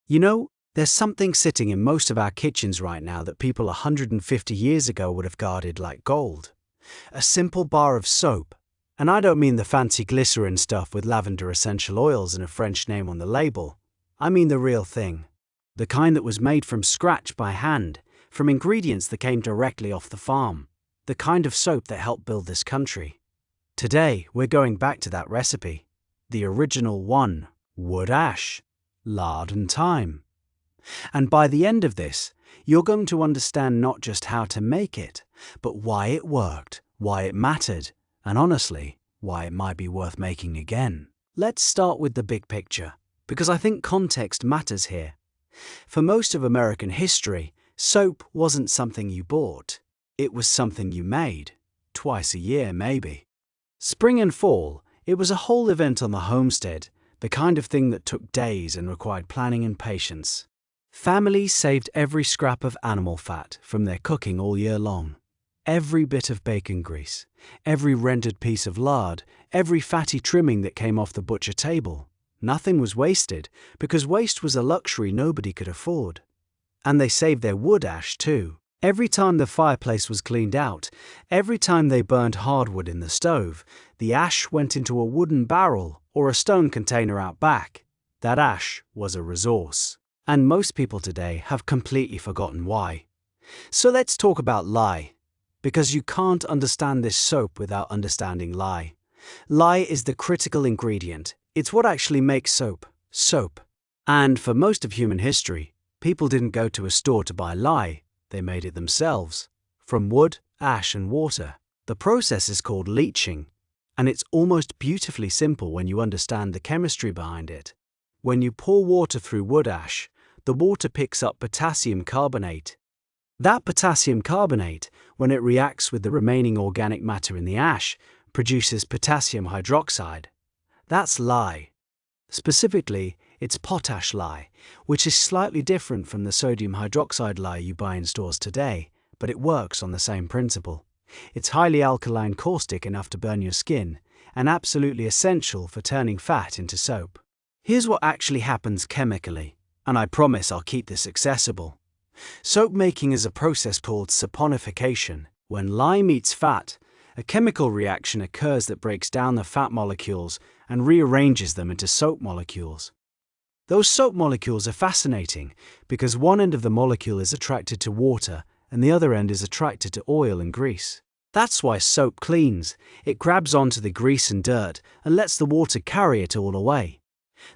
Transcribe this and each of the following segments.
You know, there's something sitting in most of our kitchens right now that people 150 years ago would have guarded like gold. A simple bar of soap. And I don't mean the fancy glycerin stuff with lavender essential oils and a French name on the label. I mean the real thing. The kind that was made from scratch by hand, from ingredients that came directly off the farm. The kind of soap that helped build this country. Today, we're going back to that recipe. The original one, wood ash, lard and thyme. And by the end of this, you're going to understand not just how to make it, but why it worked, why it mattered, and honestly, why it might be worth making again. Let's start with the big picture, because I think context matters here. For most of American history, soap wasn't something you bought. It was something you made, twice a year maybe. Spring and fall, it was a whole event on the homestead, the kind of thing that took days and required planning and patience. Families saved every scrap of animal fat from their cooking all year long. Every bit of bacon grease, every rendered piece of lard, every fatty trimming that came off the butcher table. Nothing was wasted, because waste was a luxury nobody could afford. And they saved their wood ash too. Every time the fireplace was cleaned out, every time they burned hardwood in the stove, the ash went into a wooden barrel or a stone container out back. That ash was a resource. And most people today have completely forgotten why. So let's talk about lye. Because you can't understand this soap without understanding lye. Lye is the critical ingredient. It's what actually makes soap, soap. And for most of human history, people didn't go to a store to buy lye. They made it themselves, from wood, ash and water. The process is called leaching, and it's almost beautifully simple when you understand the chemistry behind it. When you pour water through wood ash, the water picks up potassium carbonate. That potassium carbonate, when it reacts with the remaining organic matter in the ash, produces potassium hydroxide. That's lye. Specifically, it's potash lye, which is slightly different from the sodium hydroxide lye you buy in stores today, but it works on the same principle. It's highly alkaline, caustic enough to burn your skin, and absolutely essential for turning fat into soap. Here's what actually happens chemically, and I promise I'll keep this accessible. Soap making is a process called saponification. When lye meets fat, a chemical reaction occurs that breaks down the fat molecules and rearranges them into soap molecules. Those soap molecules are fascinating because one end of the molecule is attracted to water and the other end is attracted to oil and grease. That's why soap cleans. It grabs onto the grease and dirt and lets the water carry it all away.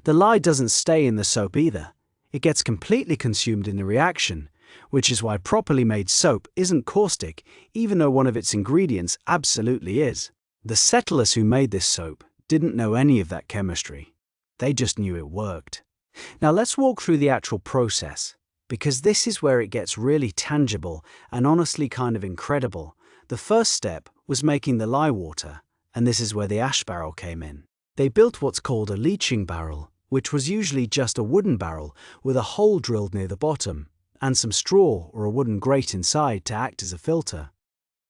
The lye doesn't stay in the soap either. It gets completely consumed in the reaction, which is why properly made soap isn't caustic, even though one of its ingredients absolutely is. The settlers who made this soap didn't know any of that chemistry. They just knew it worked. Now let's walk through the actual process, because this is where it gets really tangible and honestly kind of incredible. The first step was making the lye water, and this is where the ash barrel came in. They built what's called a leaching barrel, which was usually just a wooden barrel with a hole drilled near the bottom, and some straw or a wooden grate inside to act as a filter.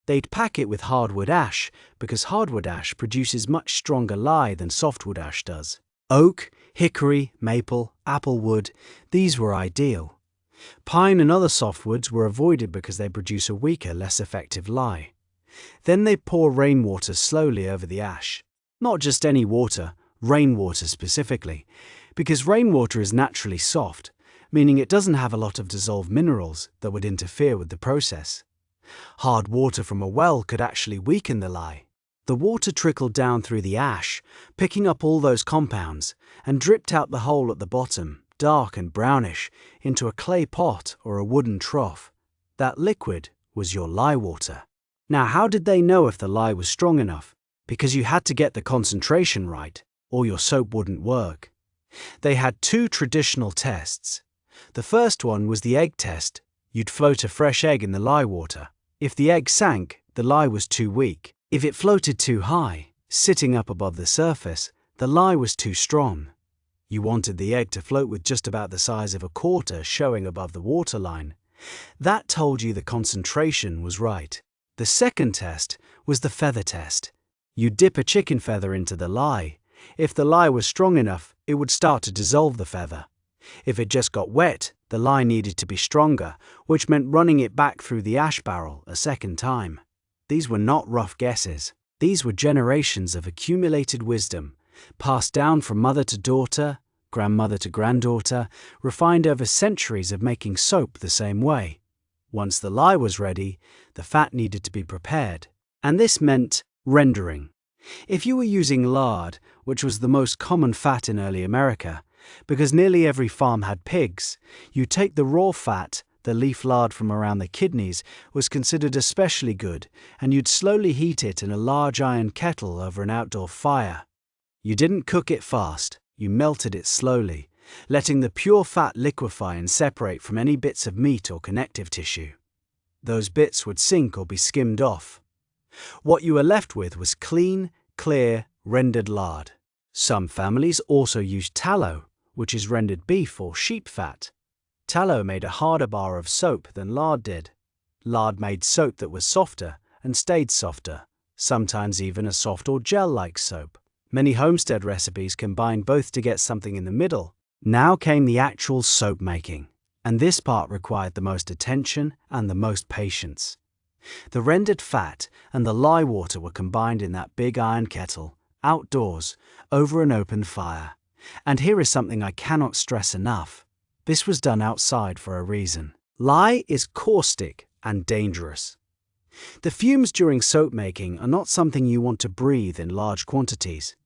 They'd pack it with hardwood ash, because hardwood ash produces much stronger lye than softwood ash does. Oak, hickory, maple, apple wood, these were ideal. Pine and other softwoods were avoided because they produce a weaker, less effective lye. Then they pour rainwater slowly over the ash. Not just any water, rainwater specifically, because rainwater is naturally soft, meaning it doesn't have a lot of dissolved minerals that would interfere with the process. Hard water from a well could actually weaken the lye. The water trickled down through the ash, picking up all those compounds, and dripped out the hole at the bottom, dark and brownish, into a clay pot or a wooden trough. That liquid was your lye water. Now, how did they know if the lye was strong enough? Because you had to get the concentration right, or your soap wouldn't work. They had two traditional tests. The first one was the egg test. You'd float a fresh egg in the lye water. If the egg sank, the lye was too weak. If it floated too high, sitting up above the surface, the lye was too strong. You wanted the egg to float with just about the size of a quarter showing above the waterline. That told you the concentration was right. The second test was the feather test. You'd dip a chicken feather into the lye. If the lye was strong enough, it would start to dissolve the feather. If it just got wet, the lye needed to be stronger, which meant running it back through the ash barrel a second time. These were not rough guesses. These were generations of accumulated wisdom, passed down from mother to daughter, grandmother to granddaughter, refined over centuries of making soap the same way. Once the lye was ready, the fat needed to be prepared. And this meant rendering. If you were using lard, which was the most common fat in early America, because nearly every farm had pigs, you take the raw fat, the leaf lard from around the kidneys, was considered especially good, and you'd slowly heat it in a large iron kettle over an outdoor fire. You didn't cook it fast, you melted it slowly, letting the pure fat liquefy and separate from any bits of meat or connective tissue. Those bits would sink or be skimmed off. What you were left with was clean, clear, rendered lard. Some families also used tallow, which is rendered beef or sheep fat. Tallow made a harder bar of soap than lard did. Lard made soap that was softer and stayed softer, sometimes even a soft or gel-like soap. Many homestead recipes combined both to get something in the middle. Now came the actual soap making, and this part required the most attention and the most patience. The rendered fat and the lye water were combined in that big iron kettle, outdoors, over an open fire. And here is something I cannot stress enough. This was done outside for a reason. Lye is caustic and dangerous. The fumes during soap making are not something you want to breathe in large quantities.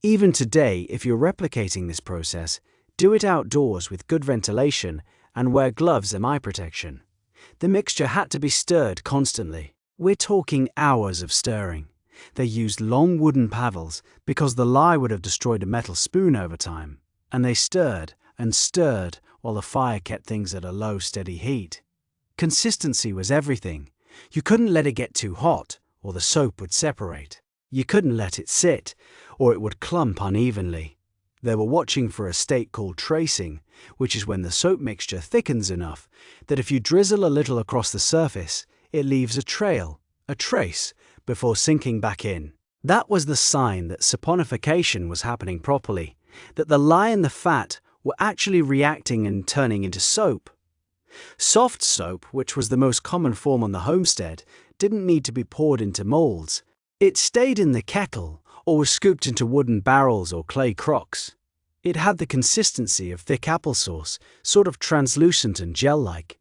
Even today, if you're replicating this process, do it outdoors with good ventilation and wear gloves and eye protection. The mixture had to be stirred constantly. We're talking hours of stirring. They used long wooden paddles because the lye would have destroyed a metal spoon over time, and they stirred and stirred while the fire kept things at a low, steady heat. Consistency was everything. You couldn't let it get too hot, or the soap would separate. You couldn't let it sit, or it would clump unevenly. They were watching for a state called tracing, which is when the soap mixture thickens enough that if you drizzle a little across the surface, it leaves a trail, a trace, before sinking back in. That was the sign that saponification was happening properly, that the lye and the fat were actually reacting and turning into soap. Soft soap, which was the most common form on the homestead, didn't need to be poured into molds. It stayed in the kettle or was scooped into wooden barrels or clay crocks. It had the consistency of thick applesauce, sort of translucent and gel-like.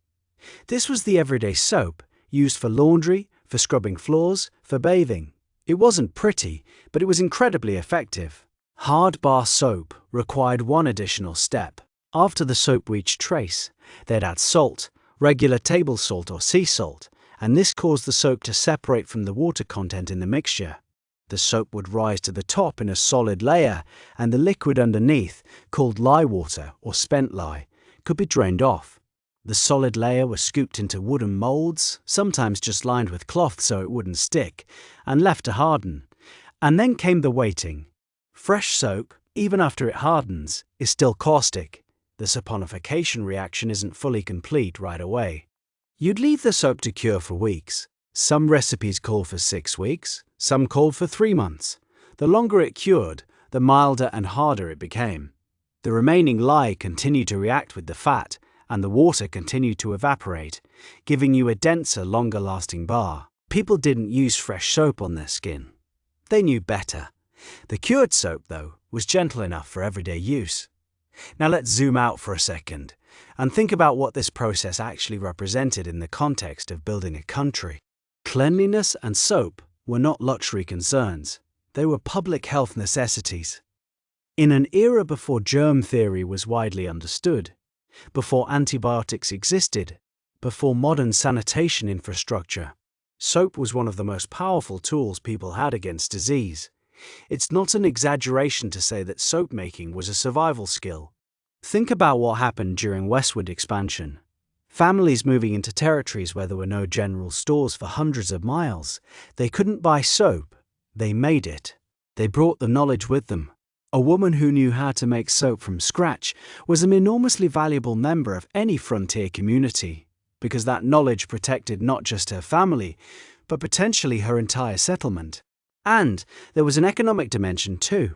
This was the everyday soap, used for laundry, for scrubbing floors, for bathing. It wasn't pretty, but it was incredibly effective. Hard bar soap required one additional step. After the soap reached trace, they'd add salt, regular table salt or sea salt, and this caused the soap to separate from the water content in the mixture. The soap would rise to the top in a solid layer, and the liquid underneath, called lye water or spent lye, could be drained off. The solid layer was scooped into wooden molds, sometimes just lined with cloth so it wouldn't stick, and left to harden. And then came the waiting. Fresh soap, even after it hardens, is still caustic. The saponification reaction isn't fully complete right away. You'd leave the soap to cure for weeks. Some recipes call for 6 weeks, some called for 3 months. The longer it cured, the milder and harder it became. The remaining lye continued to react with the fat, and the water continued to evaporate, giving you a denser, longer-lasting bar. People didn't use fresh soap on their skin. They knew better. The cured soap, though, was gentle enough for everyday use. Now let's zoom out for a second and think about what this process actually represented in the context of building a country. Cleanliness and soap were not luxury concerns. They were public health necessities. In an era before germ theory was widely understood, before antibiotics existed, before modern sanitation infrastructure, soap was one of the most powerful tools people had against disease. It's not an exaggeration to say that soap making was a survival skill. Think about what happened during westward expansion. Families moving into territories where there were no general stores for hundreds of miles. They couldn't buy soap. They made it. They brought the knowledge with them. A woman who knew how to make soap from scratch was an enormously valuable member of any frontier community, because that knowledge protected not just her family, but potentially her entire settlement. And there was an economic dimension too.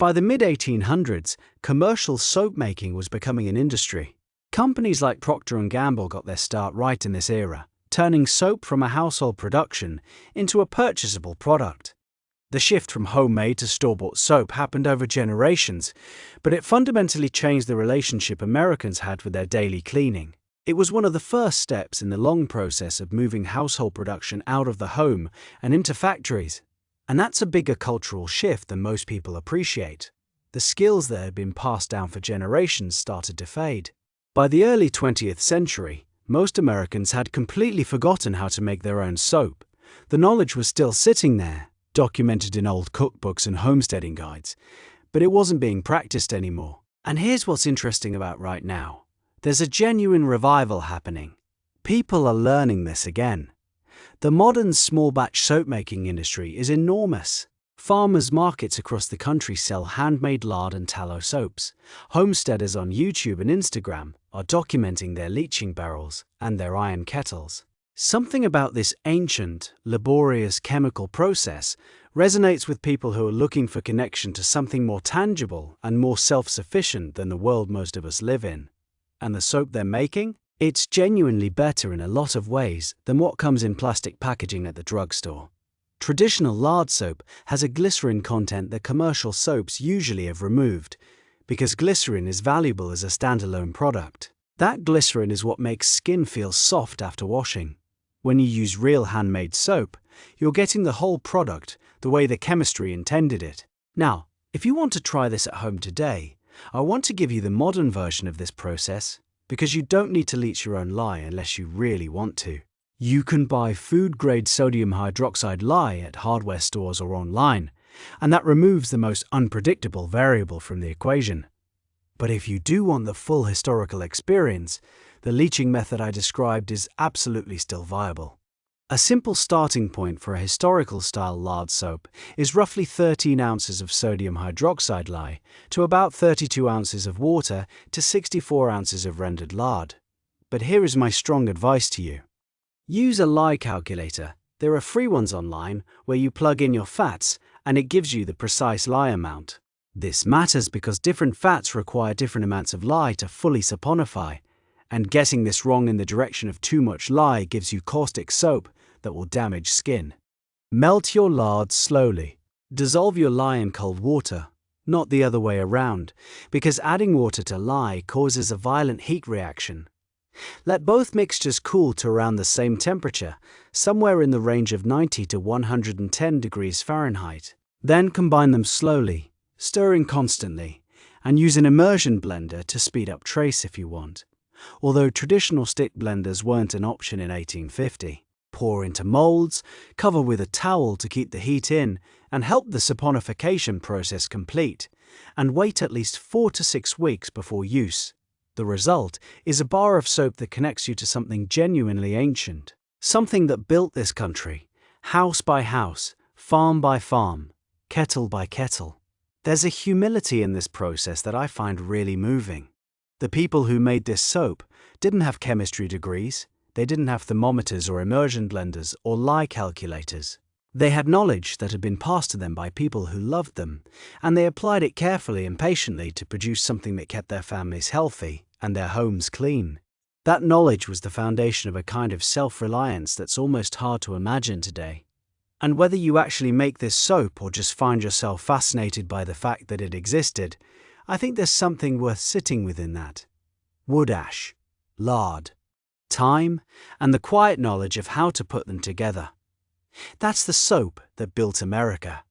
By the mid-1800s, commercial soap making was becoming an industry. Companies like Procter & Gamble got their start right in this era, turning soap from a household production into a purchasable product. The shift from homemade to store-bought soap happened over generations, but it fundamentally changed the relationship Americans had with their daily cleaning. It was one of the first steps in the long process of moving household production out of the home and into factories. And that's a bigger cultural shift than most people appreciate. The skills that had been passed down for generations started to fade. By the early 20th century, most Americans had completely forgotten how to make their own soap. The knowledge was still sitting there, documented in old cookbooks and homesteading guides, but it wasn't being practiced anymore. And here's what's interesting about right now. There's a genuine revival happening. People are learning this again. The modern small-batch soap-making industry is enormous. Farmers' markets across the country sell handmade lard and tallow soaps. Homesteaders on YouTube and Instagram are documenting their leaching barrels and their iron kettles. Something about this ancient, laborious chemical process resonates with people who are looking for connection to something more tangible and more self-sufficient than the world most of us live in. And the soap they're making? It's genuinely better in a lot of ways than what comes in plastic packaging at the drugstore. Traditional lard soap has a glycerin content that commercial soaps usually have removed, because glycerin is valuable as a standalone product. That glycerin is what makes skin feel soft after washing. When you use real handmade soap, you're getting the whole product the way the chemistry intended it. Now, if you want to try this at home today, I want to give you the modern version of this process, because you don't need to leach your own lye unless you really want to. You can buy food-grade sodium hydroxide lye at hardware stores or online, and that removes the most unpredictable variable from the equation. But if you do want the full historical experience, the leaching method I described is absolutely still viable. A simple starting point for a historical-style lard soap is roughly 13 ounces of sodium hydroxide lye to about 32 ounces of water to 64 ounces of rendered lard. But here is my strong advice to you. Use a lye calculator. There are free ones online where you plug in your fats and it gives you the precise lye amount. This matters because different fats require different amounts of lye to fully saponify, and getting this wrong in the direction of too much lye gives you caustic soap that will damage skin. Melt your lard slowly. Dissolve your lye in cold water, not the other way around, because adding water to lye causes a violent heat reaction. Let both mixtures cool to around the same temperature, somewhere in the range of 90 to 110 degrees Fahrenheit. Then combine them slowly, stirring constantly, and use an immersion blender to speed up trace if you want, although traditional stick blenders weren't an option in 1850. Pour into molds, cover with a towel to keep the heat in and help the saponification process complete, and wait at least 4 to 6 weeks before use. The result is a bar of soap that connects you to something genuinely ancient, something that built this country, house by house, farm by farm, kettle by kettle. There's a humility in this process that I find really moving. The people who made this soap didn't have chemistry degrees. They didn't have thermometers or immersion blenders or lye calculators. They had knowledge that had been passed to them by people who loved them, and they applied it carefully and patiently to produce something that kept their families healthy and their homes clean. That knowledge was the foundation of a kind of self-reliance that's almost hard to imagine today. And whether you actually make this soap or just find yourself fascinated by the fact that it existed, I think there's something worth sitting within that. Wood ash, lard, time, and the quiet knowledge of how to put them together. That's the soap that built America.